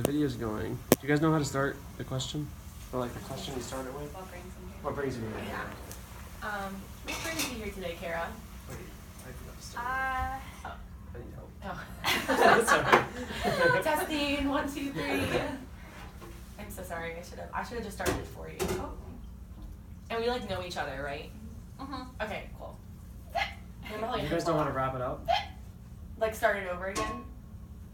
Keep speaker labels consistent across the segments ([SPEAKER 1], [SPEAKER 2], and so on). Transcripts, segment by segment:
[SPEAKER 1] the video's going. Do you guys know how to start the question? Or like the question you started with?
[SPEAKER 2] What brings you here?
[SPEAKER 1] What brings you here?
[SPEAKER 2] Yeah. What brings you here today, Kara?
[SPEAKER 1] Wait, I forgot to start. I need help.
[SPEAKER 2] Oh.
[SPEAKER 1] Sorry.
[SPEAKER 2] Testing, 1, 2, 3. I'm so sorry. I should have just started it for you. Oh. And we like know each other, right?
[SPEAKER 3] Mm-hmm.
[SPEAKER 2] Okay, cool.
[SPEAKER 1] You guys don't want to wrap it up?
[SPEAKER 2] Like start it over again?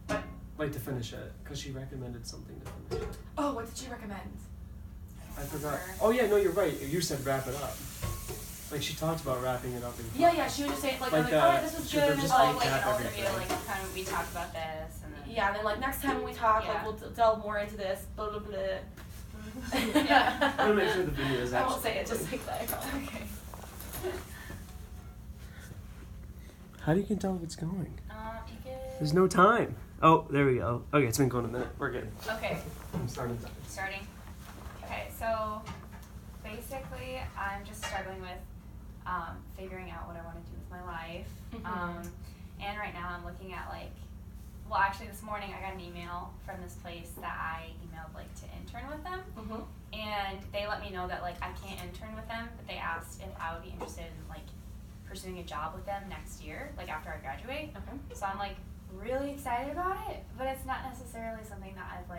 [SPEAKER 2] What?
[SPEAKER 1] Like to finish it, because she recommended something to finish it.
[SPEAKER 2] Oh, what did she recommend?
[SPEAKER 1] I forgot. Oh yeah, no, you're right. You said wrap it up. Like she talked about wrapping it up.
[SPEAKER 2] Yeah, she was just saying like oh, this was
[SPEAKER 1] should
[SPEAKER 2] good.
[SPEAKER 1] there
[SPEAKER 2] And
[SPEAKER 1] just
[SPEAKER 2] then,
[SPEAKER 1] recap
[SPEAKER 3] like all the
[SPEAKER 1] everything?
[SPEAKER 3] video, like kind of we talked about this, and then
[SPEAKER 2] yeah, and then like next time when we talk,
[SPEAKER 3] Yeah.
[SPEAKER 2] like we'll delve more into this. Blah blah blah.
[SPEAKER 3] Yeah.
[SPEAKER 1] I want to make sure the video is
[SPEAKER 2] I
[SPEAKER 1] actually.
[SPEAKER 2] won't say it just like that. I promise.
[SPEAKER 3] Okay.
[SPEAKER 1] How do you tell if it's going?
[SPEAKER 3] You could.
[SPEAKER 1] There's no time. Oh, there we go. Okay, it's been going a minute. We're good.
[SPEAKER 3] Okay.
[SPEAKER 1] I'm starting.
[SPEAKER 3] Starting. Okay, so basically, I'm just struggling with figuring out what I want to do with my life.
[SPEAKER 2] Mhm.
[SPEAKER 3] And right now, I'm looking at well, actually, this morning I got an email from this place that I emailed to intern with them,
[SPEAKER 2] Mhm.
[SPEAKER 3] and they let me know that I can't intern with them, but they asked if I would be interested in pursuing a job with them next year, after I graduate.
[SPEAKER 2] Okay.
[SPEAKER 3] So I'm really excited about it, but it's not necessarily something that I've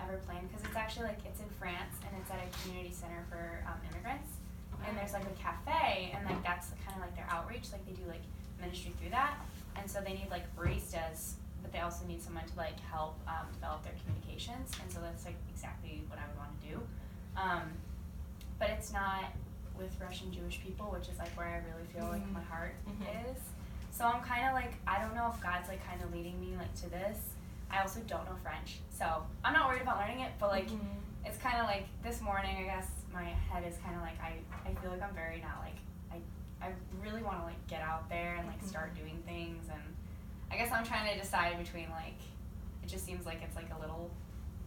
[SPEAKER 3] ever planned, because it's actually it's in France, and it's at a community center for immigrants, and there's a cafe, and that's kind of their outreach, they do ministry through that, and so they need baristas, but they also need someone to help develop their communications, and so that's exactly what I would want to do, but it's not with Russian Jewish people, which is where I really feel my heart is. So I'm kind of I don't know if God's kind of leading me to this. I also don't know French, so I'm not worried about learning it, but it's kind of this morning, I guess my head is kind of I feel I'm very not I really want to get out there and start doing things, and I guess I'm trying to decide between it just seems it's a little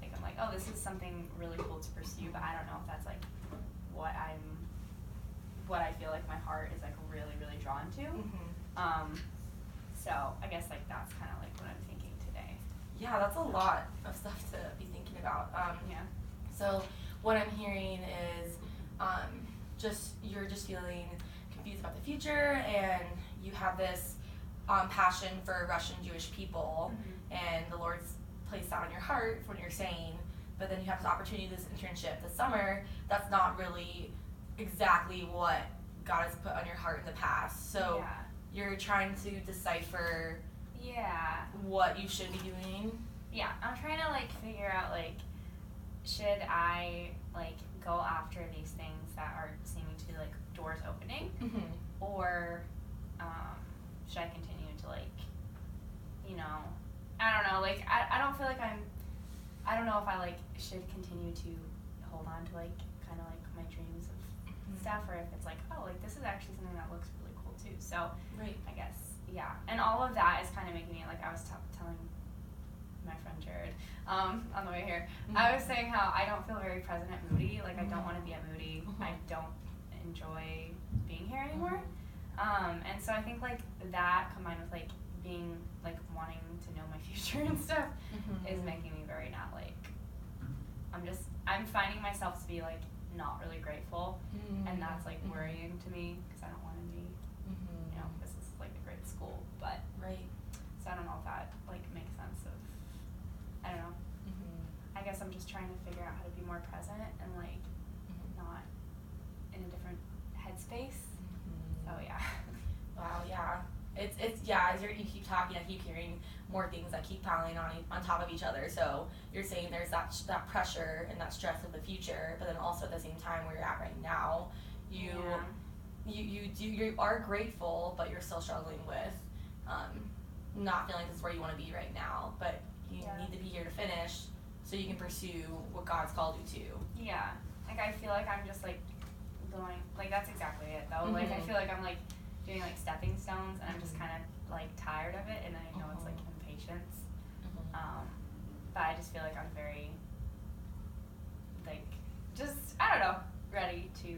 [SPEAKER 3] I'm oh, this is something really cool to pursue, but I don't know if that's what I feel my heart is really, really drawn to. So I guess that's kind of what I'm thinking today.
[SPEAKER 2] Yeah, that's a lot of stuff to be thinking about.
[SPEAKER 3] Yeah.
[SPEAKER 2] So what I'm hearing is you're just feeling confused about the future, and you have this passion for Russian Jewish people, and the Lord's placed that on your heart from what you're saying, but then you have this opportunity, this internship this summer, that's not really exactly what God has put on your heart in the past. So
[SPEAKER 3] yeah.
[SPEAKER 2] You're trying to decipher what you should be doing.
[SPEAKER 3] Yeah, I'm trying to figure out should I go after these things that are seeming to be doors opening, or should I continue to I don't know, I don't feel I don't know if I should continue to hold on to kind of my dreams of stuff, or if it's oh, this is actually something that looks really cool too. So
[SPEAKER 2] right.
[SPEAKER 3] I guess, yeah. And all of that is kind of making me I was telling my friend Jared on the way here, I was saying how I don't feel very present at Moody. I don't want to be at Moody. I don't enjoy being here anymore. And so I think that combined with being wanting to know my future and stuff is making me very not I'm finding myself to be not really grateful, and that's worrying to me, because I don't want to be this is a great school, but
[SPEAKER 2] right.
[SPEAKER 3] so I don't know if that makes sense of, I don't know. I guess I'm just trying to figure out how to be more present and not in a different headspace. So yeah.
[SPEAKER 2] Wow, yeah. It's yeah, as you keep talking, I keep hearing more things that keep piling on top of each other. So you're saying there's that pressure and that stress of the future, but then also at the same time where you're at right now, you are grateful, but you're still struggling with not feeling this is where you want to be right now. But you need to be here to finish so you can pursue what God's called you to.
[SPEAKER 3] Yeah. I feel I'm just going that's exactly it though. I feel I'm doing stepping stones, and I'm just kind of tired of it, and I know it's impatience. But I just feel I'm very just I don't know, ready to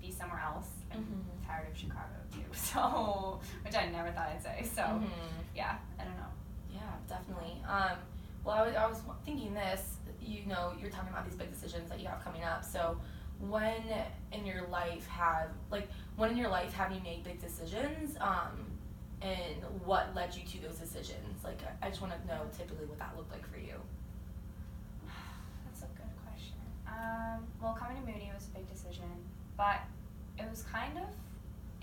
[SPEAKER 3] be somewhere else. I'm tired of Chicago too, so which I never thought I'd say. So yeah, I don't know.
[SPEAKER 2] Yeah, definitely. Well, I was thinking this, you know, you're talking about these big decisions that you have coming up. So when in your life have you made big decisions? And what led you to those decisions? Like, I just want to know typically what that looked like for you.
[SPEAKER 3] That's a good question. Well, coming to Moody was a big decision, but it was kind of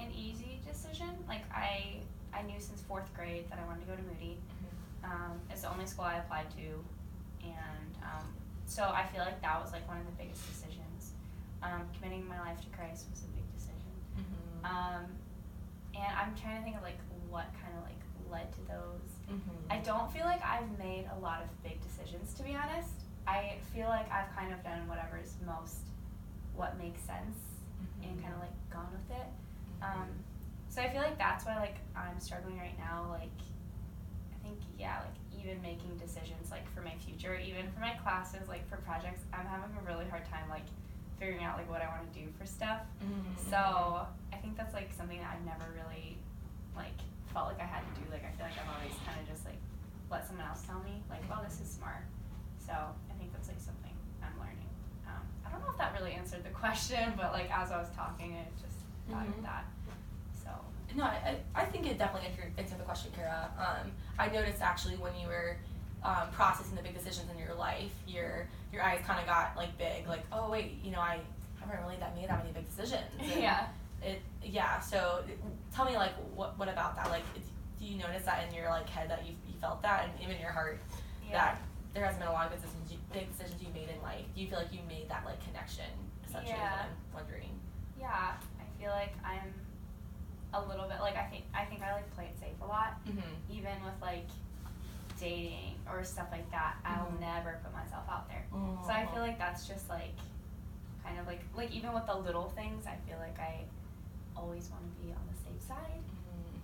[SPEAKER 3] an easy decision. Like, I knew since 4th grade that I wanted to go to Moody. It's the only school I applied to, and so I feel like that was like one of the biggest decisions. Committing my life to Christ was a big decision. And I'm trying to think of like what kind of like led to those. I don't feel like I've made a lot of big decisions, to be honest. I feel like I've kind of done whatever is what makes sense and kind of like gone with it. So I feel like that's why like I'm struggling right now. Like, I think, yeah, like even making decisions like for my future, even for my classes, like for projects, I'm having a really hard time like figuring out like what I want to do for stuff. So I think that's like something that I've never really like felt like I had to do. Like, I feel like I've always kind of just like let someone else tell me like, well, this is smart. So I think that's like something I'm learning. I don't know if that really answered the question, but like as I was talking, I just thought of that. So
[SPEAKER 2] no, I think it definitely answered the question, Kara. I noticed actually when you were processing the big decisions in your life, your eyes kind of got like big, like, oh wait, you know, I haven't really made that many big decisions. And so tell me like what about that? Like, do you notice that in your like head that you felt that, and even in your heart that there hasn't been a lot of big decisions you made in life? Do you feel like you made that like connection? Essentially, is what I'm wondering.
[SPEAKER 3] Yeah, I feel like I'm a little bit like I think I like play it safe a lot. Even with like dating or stuff like that, I'll never put myself out there. So I feel like that's just like kind of like even with the little things, I feel like I always want to be on the safe side,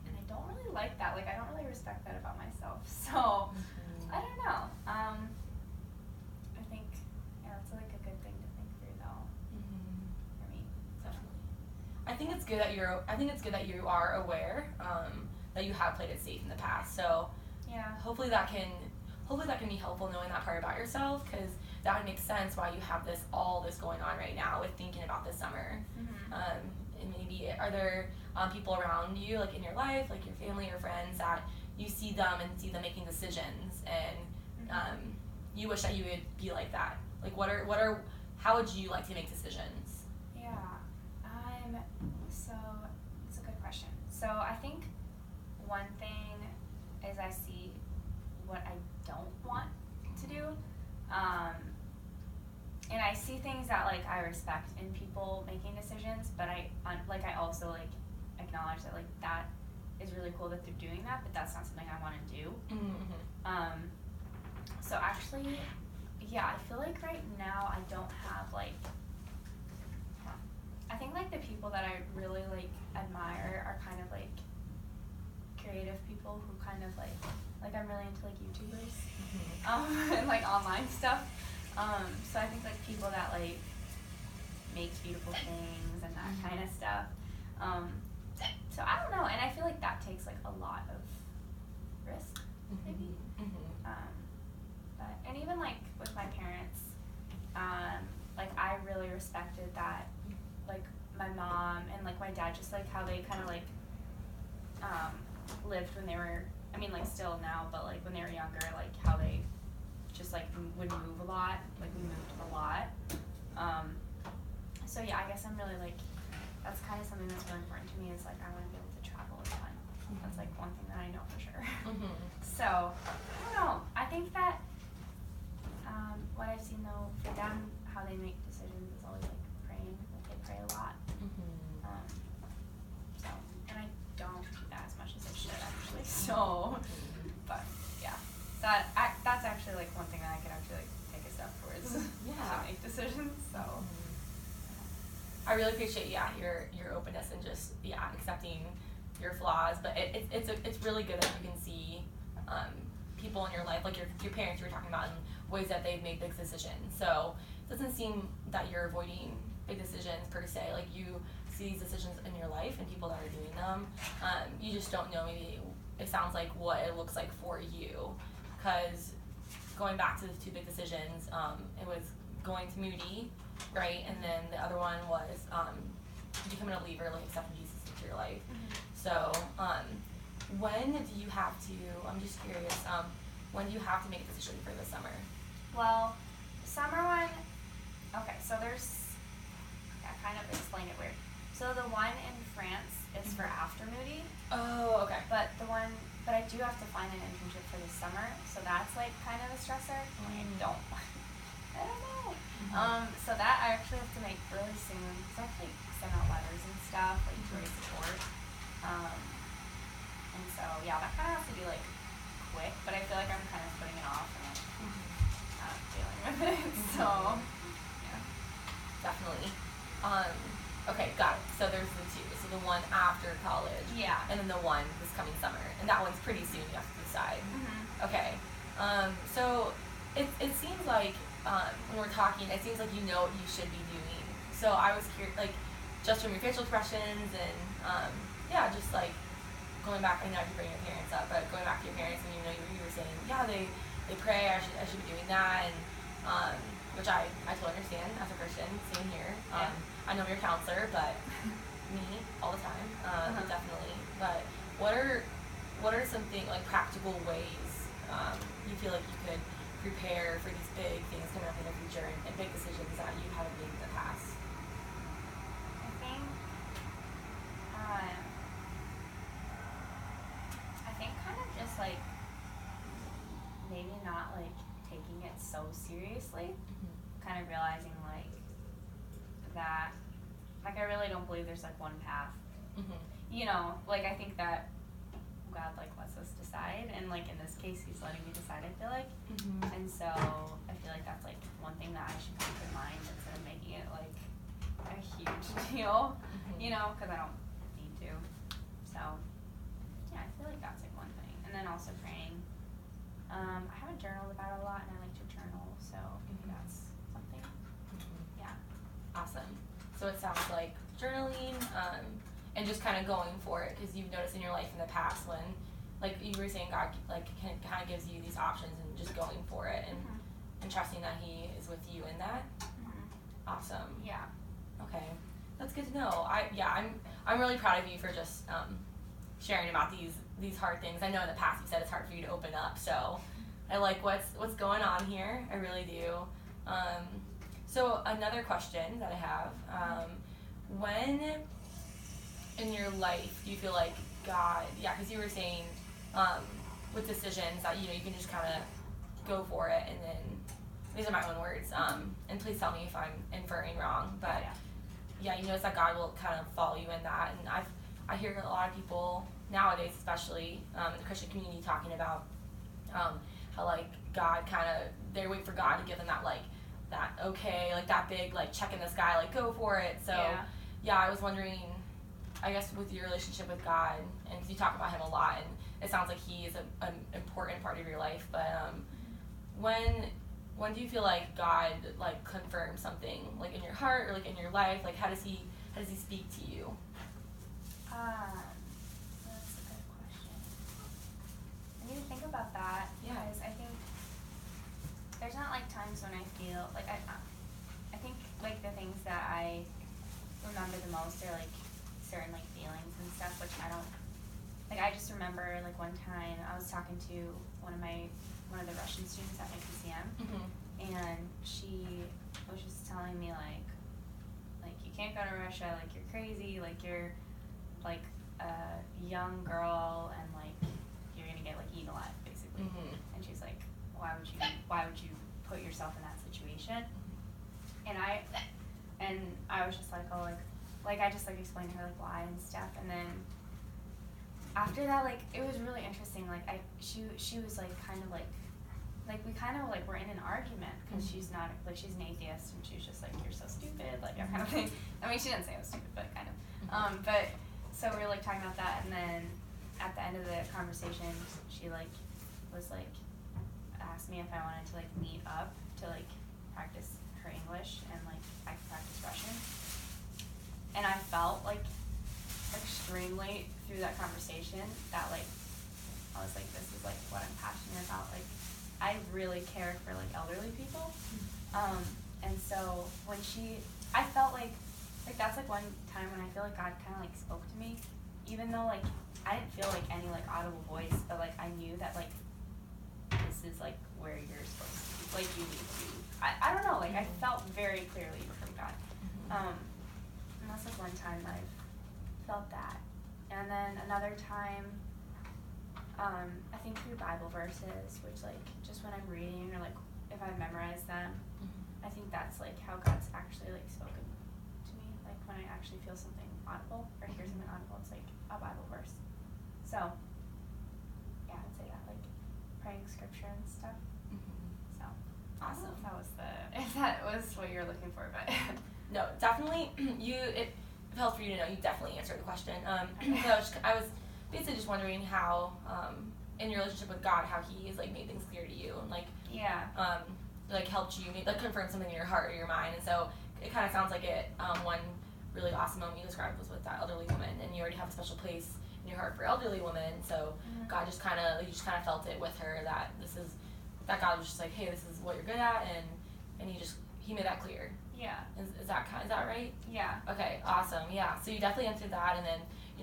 [SPEAKER 3] and I don't really like that. Like, I don't really respect that about myself. So I don't know. I think that's like a good thing to think through though. For me.
[SPEAKER 2] Definitely. I think it's good that you are aware that you have played it safe in the past. So
[SPEAKER 3] Yeah.
[SPEAKER 2] hopefully that can be helpful, knowing that part about yourself, because that would make sense why you have all this going on right now with thinking about this summer. And maybe are there people around you, like in your life, like your family or friends, that you see them making decisions, and you wish that you would be like that? Like, how would you like to make decisions?
[SPEAKER 3] Yeah. So it's a good question. So I think one thing is I see what I don't want to do. And I see things that like I respect in people making decisions, but I also like acknowledge that like that is really cool that they're doing that, but that's not something I want to do. So actually, yeah, I feel like right now I don't have like, I think like the people that I really like admire are kind of like creative people who kind of like I'm really into like YouTubers and like online stuff. So I think like people that like make beautiful things and that kind of stuff. So I don't know, and I feel like that takes like a lot of risk, maybe. But and even like with my parents, like I really respected that, like my mom and like my dad, just like how they kind of like lived when they were, I mean like still now, but like when they were younger, like how they just like would move a lot, like we moved a lot. So yeah, I guess I'm really like, that's kind of something that's really important to me, is like I want to be able to travel a ton. That's like one thing that I know for sure. So I don't know, I think that what I've seen though for them, how they make decisions is always like praying. Like they pray a lot. So, and I don't do that as much as I should actually. So, but yeah, that's actually like one thing that I could actually like take a step towards to make decisions. So.
[SPEAKER 2] I really appreciate your openness and just accepting your flaws, but it's really good that you can see people in your life, like your parents you were talking about, in ways that they've made big decisions. So it doesn't seem that you're avoiding big decisions per se. Like, you see these decisions in your life and people that are doing them. You just don't know, maybe it sounds like what it looks like for you, because going back to the two big decisions, it was going to Moody, right, and then the other one was becoming a believer, like accepting Jesus into your life. So when do you have to? I'm just curious. When do you have to make a decision for the summer?
[SPEAKER 3] Well, summer one. Okay, so there's. I kind of explained it weird. So the one in France is for after Moody.
[SPEAKER 2] Oh, okay.
[SPEAKER 3] But I do have to find an internship for the summer, so that's like kind of a stressor. I don't know. So that I actually have to make really soon. So I have to like send out letters and stuff, like to raise support. And so yeah, that kind of has to be like quick, but I feel like I'm kind of putting it off and like not dealing with it. So yeah,
[SPEAKER 2] definitely. Okay, got it. So there's the two. So the one after college.
[SPEAKER 3] Yeah.
[SPEAKER 2] And then the one this coming summer. And that one's pretty soon, you have to decide. Okay. So it seems like when we're talking, it seems like you know what you should be doing. So I was curious, like, just from your facial expressions and, yeah, just like going back, I know I could bring your parents up, but going back to your parents and you know you were saying, yeah, they pray, I should be doing that, and which I totally understand as a Christian, same here. I know you're a counselor, but me all the time, definitely. But what are some like practical ways you feel like you could prepare for these big things coming up in the future and big decisions that you haven't made in the past?
[SPEAKER 3] I think kind of just like maybe not like taking it so seriously. Kind of realizing like that, like I really don't believe there's like one path. You know, like I think that God like lets us decide, and like in this case, He's letting me decide. I feel like, and so I feel like that's like one thing that I should keep in mind instead of making it like a huge deal. You know, because I don't need to. So yeah, I feel like that's like one thing, and then also praying. I haven't journaled about it a lot, and I like to journal, so that's something. Yeah.
[SPEAKER 2] Awesome. So it sounds like journaling, and just kind of going for it, because you've noticed in your life in the past when, like you were saying, God like kind of gives you these options and just going for it and trusting that He is with you in that. Awesome.
[SPEAKER 3] Yeah.
[SPEAKER 2] Okay, that's good to know. I'm really proud of you for just sharing about these hard things. I know in the past you said it's hard for you to open up, so I like what's going on here. I really do. So another question that I have, when in your life do you feel like God, because you were saying with decisions that you can just kind of go for it, and then these are my own words, and please tell me if I'm inferring wrong, but you notice that God will kind of follow you in that, and I hear a lot of people nowadays, especially in the Christian community, talking about how like God kind of, they wait for God to give them that okay, like that big like check in the sky, like go for it. So I was wondering, I guess with your relationship with God, and because you talk about Him a lot, and it sounds like He is an important part of your life, but when do you feel like God like confirms something like in your heart or like in your life? Like how does He speak to you?
[SPEAKER 3] That's a good question. I need to think about that because I think there's not like times when I feel like I think like the things that I remember the most are like certain like feelings and stuff, which I don't like. I just remember like one time I was talking to one of the Russian students at my PCM, and she was just telling me like you can't go to Russia, like you're crazy, like you're like a young girl and like you're gonna get like eaten alive basically. And she's like, why would you put yourself in that situation? And I was just like, oh, like I just like explained to her like why and stuff, and then after that, like it was really interesting. Like she was like kind of like we kind of like were in an argument because she's not like, she's an atheist, and she was just like, you're so stupid, like that kind of thing. I mean, she didn't say I was stupid, but kind of. But so we were like talking about that, and then at the end of the conversation, she like was like asked me if I wanted to like meet up to like practice her English, and like I could practice Russian. And I felt like extremely through that conversation that like I was like, this is like what I'm passionate about, like I really care for like elderly people. And so when I felt like that's like one time when I feel like God kind of like spoke to me, even though like I didn't feel like any like audible voice, but like I knew that like this is like where you're supposed to be, like you need to. I don't know, like I felt very clearly from God. And that's like one time I've felt that. And then another time, I think through Bible verses, which like just when I'm reading or like if I memorize them, I think that's like how God's actually like spoken to me. Like when I actually feel something audible or hear something audible, it's like a Bible verse. So yeah, I'd say that, like praying scripture and stuff. So
[SPEAKER 2] Awesome.
[SPEAKER 3] If that was what you're looking for, but
[SPEAKER 2] No, definitely. It helps for you to know you definitely answered the question. So I was basically just wondering how, in your relationship with God, how He has like made things clear to you and like
[SPEAKER 3] yeah.
[SPEAKER 2] like helped you like confirm something in your heart or your mind. And so it kind of sounds like it. One really awesome moment you described was with that elderly woman, and you already have a special place in your heart for elderly women. So God just kind of felt it with her that that God was just like, hey, this is what you're good at, and He made that clear.
[SPEAKER 3] Yeah.
[SPEAKER 2] Is that right?
[SPEAKER 3] Yeah.
[SPEAKER 2] Okay, awesome. Yeah. So you definitely answered that, and then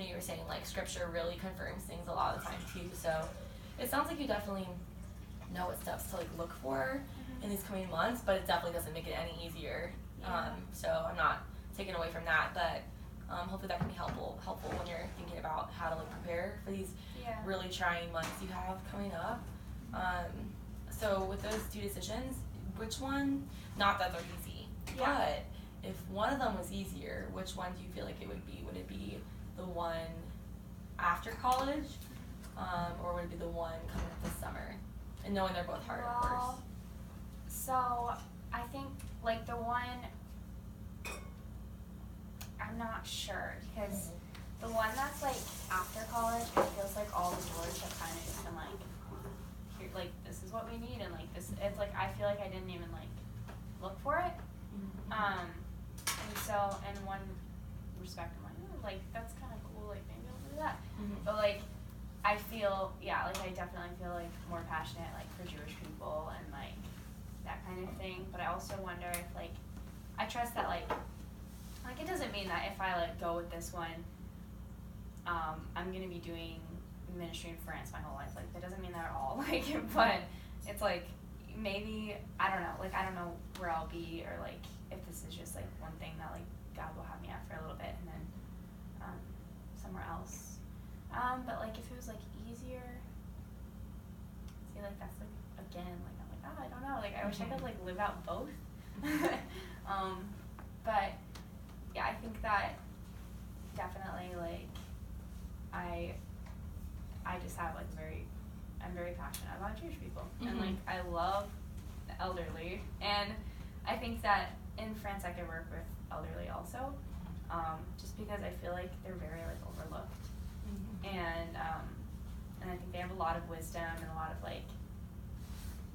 [SPEAKER 2] you were saying like scripture really confirms things a lot of the time too. So it sounds like you definitely know what steps to like look for in these coming months, but it definitely doesn't make it any easier.
[SPEAKER 3] Yeah.
[SPEAKER 2] So I'm not taking away from that, but hopefully that can be helpful when you're thinking about how to like prepare for these really trying months you have coming up. So with those two decisions, which one? Not that they're easy, but if one of them was easier, which one do you feel like it would be? Would it be the one after college, or would it be the one coming up this summer? And knowing they're both hard, of course.
[SPEAKER 3] So I think like the one, I'm not sure, because the one that's like after college, it feels like all the doors have kind of just been like, here, like this is what we need, and like this, it's like I feel like I didn't even like look for it. And so in one respect, I'm like that's kind of cool, like maybe I'll do that. But like I feel, like I definitely feel like more passionate like for Jewish people and like that kind of thing. But I also wonder if like I trust that like it doesn't mean that if I like go with this one, I'm gonna be doing ministry in France my whole life. Like that doesn't mean that at all. Like, but it's like maybe I don't know. Like I don't know where I'll be, or like if this is just like one thing that like God will have me at for a little bit and then somewhere else. But like if it was like easier, see, like that's like again, like I'm like, I don't know. Like I wish I could like live out both. But yeah, I think that definitely like I just have like I'm very passionate about Jewish people, and like I love the elderly, and I think that in France I could work with elderly also, just because I feel like they're very like overlooked, and I think they have a lot of wisdom and a lot of like,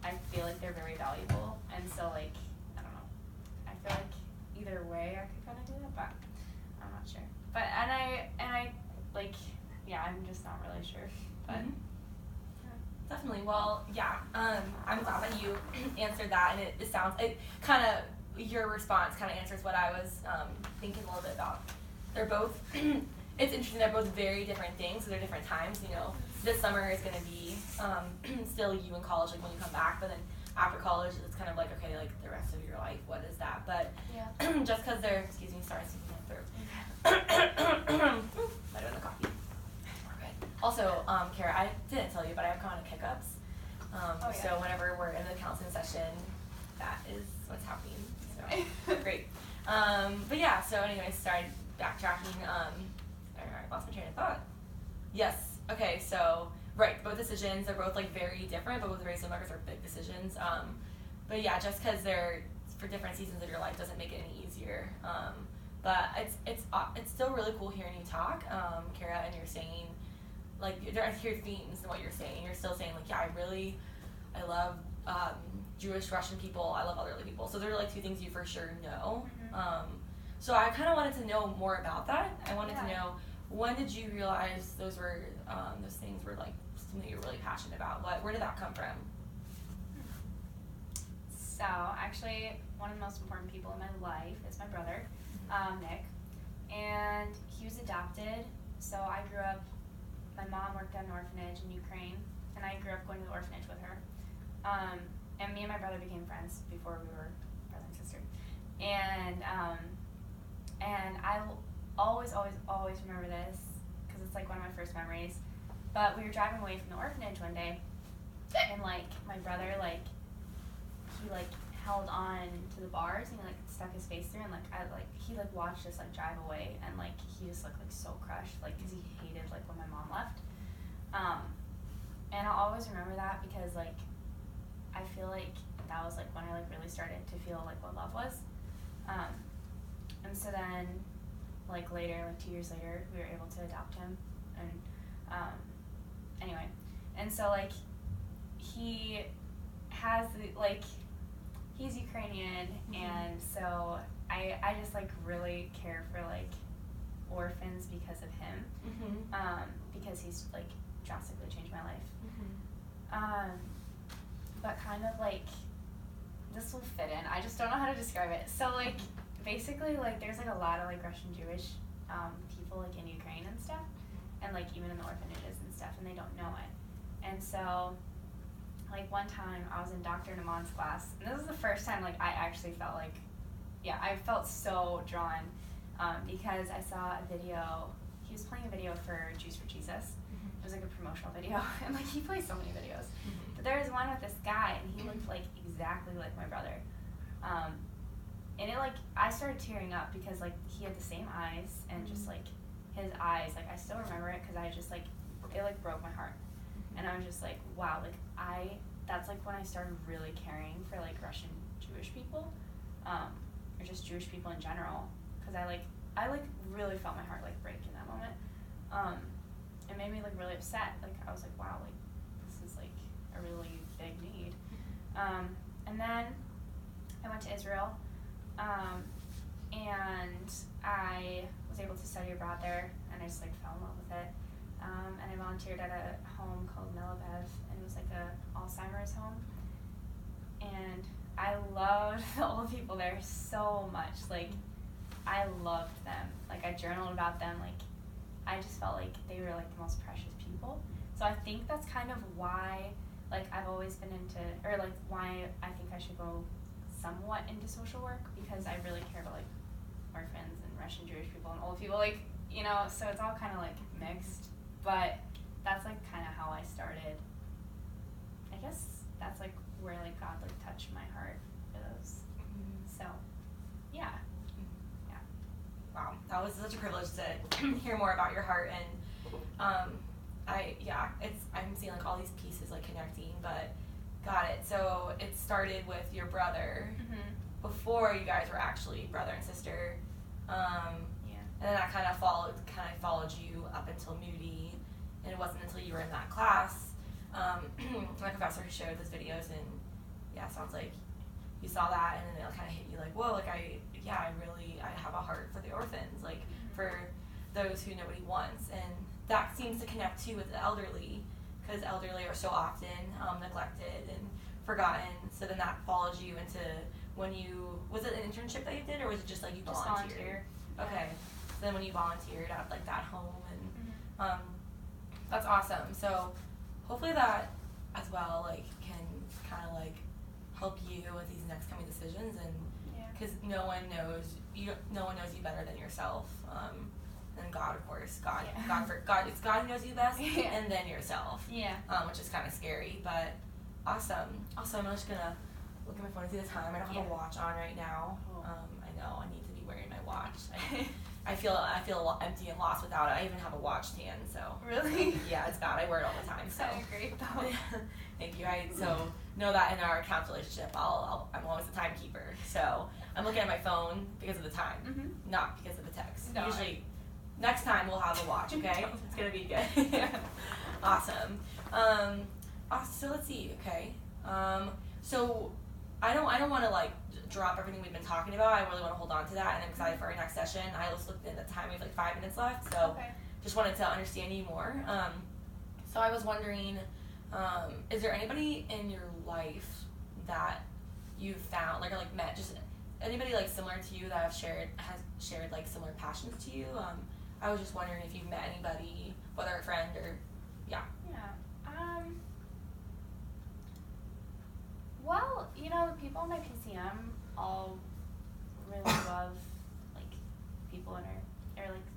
[SPEAKER 3] I feel like they're very valuable, and so like I don't know, I feel like either way I could kind of do that, but I'm not sure. But and I like I'm just not really sure, but.
[SPEAKER 2] Definitely. Well, I'm glad that you answered that, and it sounds, your response kind of answers what I was thinking a little bit about. They're both, it's interesting, they're both very different things, so they're different times. This summer is going to be still you in college, like when you come back, but then after college, it's kind of like, okay, like the rest of your life, what is that? But just because they're, excuse me, sorry, sticking my throat. Better than coffee. Also, Kara, I didn't tell you, but I have chronic hiccups. So whenever we're in the counseling session, that is what's happening. So great. But yeah, so anyways, started backtracking. I lost my train of thought. Yes. Okay. So right, both decisions, they're both like very different, but both very similar because they're big decisions. But yeah, just because they're for different seasons of your life doesn't make it any easier. But it's still really cool hearing you talk, Kara, and you're saying. Like, I hear themes in what you're saying. You're still saying, like, I love Jewish, Russian people. I love elderly people. So they're, like, two things you for sure know. So I kind of wanted to know more about that. I wanted to know, when did you realize those things were, like, something that you're really passionate about? Where did that come from?
[SPEAKER 3] So, actually, one of the most important people in my life is my brother, Nick. And he was adopted, so I grew up, my mom worked at an orphanage in Ukraine, and I grew up going to the orphanage with her. And me and my brother became friends before we were brother and sister. And I will always remember this, because it's like one of my first memories. But we were driving away from the orphanage one day, and like my brother, like he like held on to the bars and he like stuck his face through, and like he like watched us like drive away, and like he just looked like so crushed, like because he hated like when my mom left. And I'll always remember that because like I feel like that was like when I like really started to feel like what love was. And so then like later, like 2 years later, we were able to adopt him, and anyway, and so like he has like he's Ukrainian, and so I just like really care for like orphans because of him, because he's like drastically changed my life. But kind of like this will fit in. I just don't know how to describe it. So like basically like there's like a lot of like Russian Jewish people like in Ukraine and stuff, and like even in the orphanages and stuff, and they don't know it. And so like one time I was in Dr. Naman's class, and this is the first time like I actually felt like, yeah, I felt so drawn, because I saw a video. He was playing a video for Jews for Jesus. It was like a promotional video, and like he plays so many videos. But there was one with this guy, and he looked like exactly like my brother. And it like I started tearing up because like he had the same eyes, and just like his eyes, like I still remember it because I just like it like broke my heart. And I was just like, wow, like that's like when I started really caring for like Russian Jewish people, or just Jewish people in general, because I really felt my heart like break in that moment. It made me like really upset. Like I was like, wow, like this is like a really big need. And then I went to Israel, and I was able to study abroad there, and I just like fell in love with it. And I volunteered at a home called Melabev, and it was like a Alzheimer's home. And I loved the old people there so much. Like, I loved them. Like, I journaled about them. Like, I just felt like they were like the most precious people. So I think that's kind of why, like, I've always been into, or like why I think I should go somewhat into social work, because I really care about like orphans and Russian Jewish people and old people. Like, you know, so it's all kind of like mixed. But that's like kind of how I started. I guess that's like where like God like touched my heart for those. So, yeah.
[SPEAKER 2] Wow, that was such a privilege to hear more about your heart, and I'm seeing like all these pieces like connecting, but got it. So it started with your brother before you guys were actually brother and sister. And then that kind of followed you up until Moody, and it wasn't until you were in that class, my professor showed those videos, and yeah, it sounds like you saw that, and then it kind of hit you like, whoa, like I have a heart for the orphans, like for those who nobody wants, and that seems to connect too with the elderly, because elderly are so often neglected and forgotten. So then that follows you into when you, was it an internship that you did, or was it just like you volunteered? Okay. So then when you volunteered at like that home, and that's awesome. So hopefully that as well like can kind of like help you with these next coming decisions, and because no one knows you better than yourself, and God, of course, God, it's God who knows you best, and then yourself, which is kind of scary, but awesome. Also, I'm just gonna look at my phone and see the time. I don't have a watch on right now. I know I need to be wearing my watch. I feel empty and lost without it. I even have a watch tan, so
[SPEAKER 3] Really?
[SPEAKER 2] Yeah, it's bad. I wear it all the time. So
[SPEAKER 3] great though.
[SPEAKER 2] Thank you. So know that in our couch relationship, I'm always the timekeeper. So I'm looking at my phone because of the time, not because of the text.
[SPEAKER 3] No,
[SPEAKER 2] Usually, next time we'll have a watch. Okay, it's gonna be good. Awesome. So let's see. Okay. So I don't want to like drop everything we've been talking about. I really want to hold on to that, and I'm excited for our next session. I just looked at the time. We have like 5 minutes left, so just wanted to understand you more. So I was wondering, is there anybody in your life that you've found, like, or like met, just anybody like similar to you that has shared like similar passions to you. I was just wondering if you've met anybody, whether a friend or, yeah.
[SPEAKER 3] Yeah. Well, you know, the people in my PCM all really love like people in our like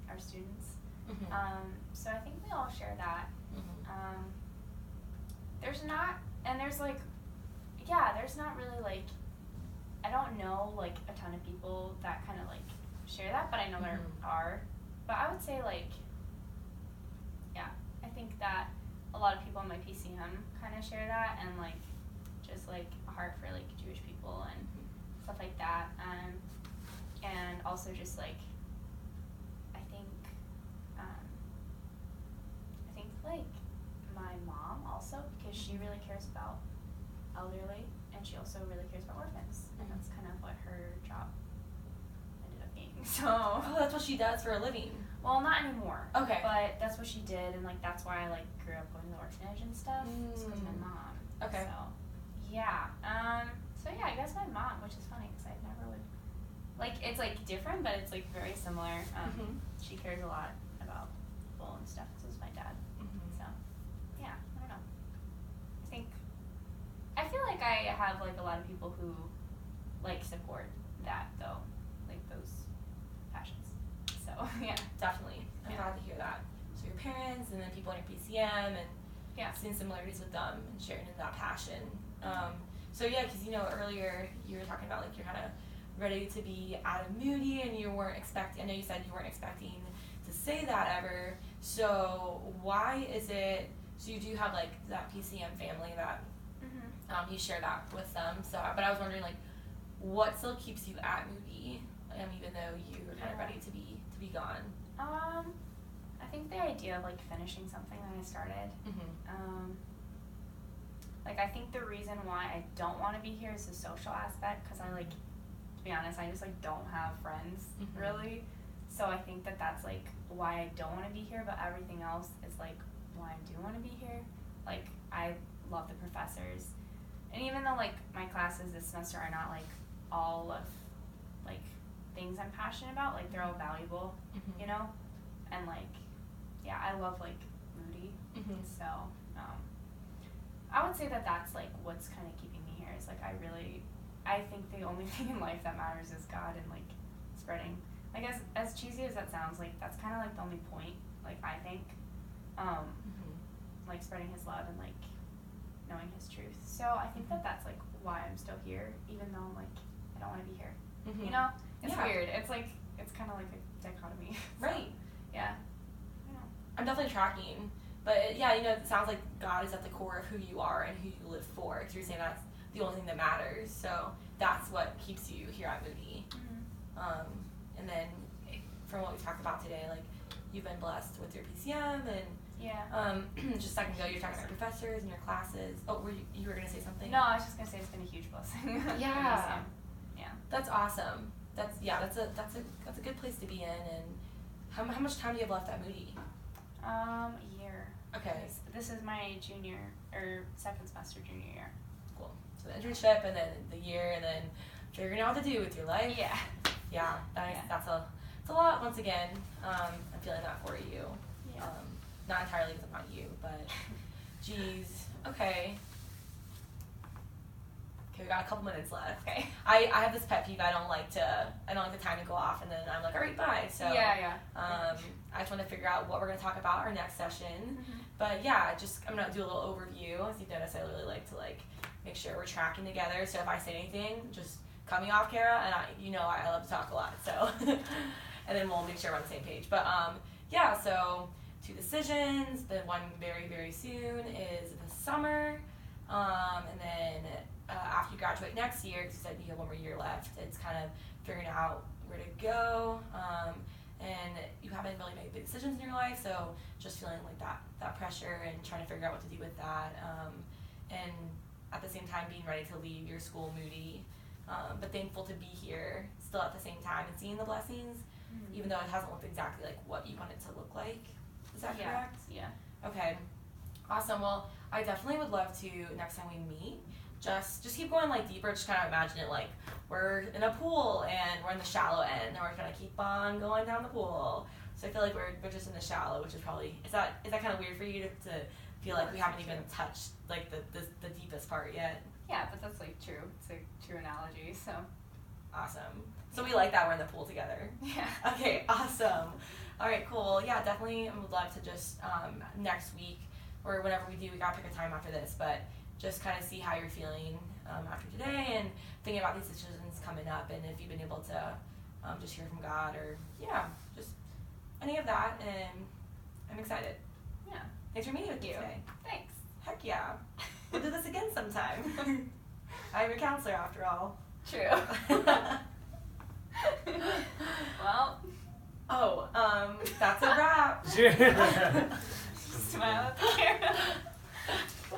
[SPEAKER 3] our students.
[SPEAKER 2] Mm-hmm.
[SPEAKER 3] So I think we all share that.
[SPEAKER 2] Mm-hmm.
[SPEAKER 3] There's not really like, I don't know like a ton of people that kind of like share that, but I know there are. But I would say like, yeah, I think that a lot of people in my PCM kind of share that, and like just like a heart for like Jewish people and stuff like that. And also just like, I think like my mom also, because she really cares about elderly, and she also really cares about orphans, and that's kind of what her job ended up being. So.
[SPEAKER 2] Oh, that's what she does for a living.
[SPEAKER 3] Well, not anymore.
[SPEAKER 2] Okay.
[SPEAKER 3] But that's what she did, and like that's why I like grew up going to the orphanage and stuff. It's because my mom.
[SPEAKER 2] Okay.
[SPEAKER 3] So, yeah. So yeah, I guess my mom, which is funny because I never would. Like, it's like different, but it's like very similar. She cares a lot about people and stuff. So is my dad. So, yeah, I don't know. I feel like I have like a lot of people who like support that though, like those passions. So yeah,
[SPEAKER 2] Definitely. I'm glad to hear that. So your parents and then people in your PCM and seeing similarities with them and sharing in that passion. So yeah, because you know earlier you were talking about like you're kind of ready to be out of Moody and you weren't expecting. I know you said you weren't expecting to say that ever. So why is it? So you do have like that PCM family that you share that with them. So, but I was wondering like, what still keeps you at Moody, even though you were kind of ready to be gone?
[SPEAKER 3] I think the idea of like finishing something that I started. Like I think the reason why I don't want to be here is the social aspect, because I like, to be honest, I just like don't have friends really. So I think that that's like why I don't want to be here, but everything else is like why I do want to be here. Like I love the professors, and even though like my classes this semester are not like all of like things I'm passionate about, like they're all valuable, you know, and like yeah, I love like Moody. So I would say that that's like what's kind of keeping me here is like I think the only thing in life that matters is God, and like spreading, I guess as cheesy as that sounds, like that's kind of like the only point, like I think, like spreading his love and like knowing his truth. So I think that that's like why I'm still here, even though like I don't want to be here. You know, it's weird. It's like it's kind of like a dichotomy.
[SPEAKER 2] Right.
[SPEAKER 3] Yeah. I know.
[SPEAKER 2] I'm definitely tracking, but yeah, you know, it sounds like God is at the core of who you are and who you live for. Because you're saying that's the only thing that matters. So that's what keeps you here at Moody. And then from what we've talked about today, like you've been blessed with your PCM and just a second ago you were talking about your professors and your classes. Oh, you were gonna say something?
[SPEAKER 3] No, I was just gonna say it's been a huge blessing.
[SPEAKER 2] Yeah.
[SPEAKER 3] Yeah.
[SPEAKER 2] That's awesome. That's a good place to be in. And how much time do you have left at Moody?
[SPEAKER 3] A year.
[SPEAKER 2] Okay.
[SPEAKER 3] This is my second semester junior year.
[SPEAKER 2] Cool. So the internship and then the year and then figuring out what to do with your life.
[SPEAKER 3] Yeah.
[SPEAKER 2] Yeah. That's a lot. Once again, I'm feeling that for you.
[SPEAKER 3] Yeah.
[SPEAKER 2] Not entirely because I'm not you, but geez. Okay. Okay, we got a couple minutes left.
[SPEAKER 3] Okay.
[SPEAKER 2] I have this pet peeve. I don't like the time to go off, and then I'm like, all right, bye. So I just want to figure out what we're gonna talk about our next session. But yeah, I'm gonna do a little overview. As you notice, I really like to make sure we're tracking together. So if I say anything, just cut me off, Kara, and I love to talk a lot. So and then we'll make sure we're on the same page. But yeah, so 2 decisions. The one very, very soon is the summer, and then after you graduate next year, because you said you have 1 more year left, it's kind of figuring out where to go, and you haven't really made big decisions in your life, so just feeling like that pressure and trying to figure out what to do with that, and at the same time being ready to leave your school, Moody, but thankful to be here still at the same time and seeing the blessings, even though it hasn't looked exactly like what you want it to look like. Is that correct?
[SPEAKER 3] Yeah.
[SPEAKER 2] Okay. Awesome. Well, I definitely would love to, next time we meet, just keep going like deeper. Just kind of imagine it like we're in a pool and we're in the shallow end and we're gonna keep on going down the pool. So I feel like we're just in the shallow, which is probably is that kind of weird for you to feel like we haven't even touched like the deepest part yet?
[SPEAKER 3] Yeah, but that's like true. It's a true analogy. So
[SPEAKER 2] awesome. So we like that we're in the pool together.
[SPEAKER 3] yeah.
[SPEAKER 2] Okay, awesome. All right, cool. Yeah, definitely. I would love to just next week or whenever we gotta pick a time after this, but just kind of see how you're feeling after today and thinking about these decisions coming up, and if you've been able to just hear from God or just any of that. And I'm excited.
[SPEAKER 3] Yeah.
[SPEAKER 2] Thanks for meeting with me today.
[SPEAKER 3] Thanks.
[SPEAKER 2] Heck yeah. We'll do this again sometime. I'm your counselor after all.
[SPEAKER 3] True. Well.
[SPEAKER 2] Oh, that's a wrap.
[SPEAKER 3] Smile at the camera.
[SPEAKER 2] Woo!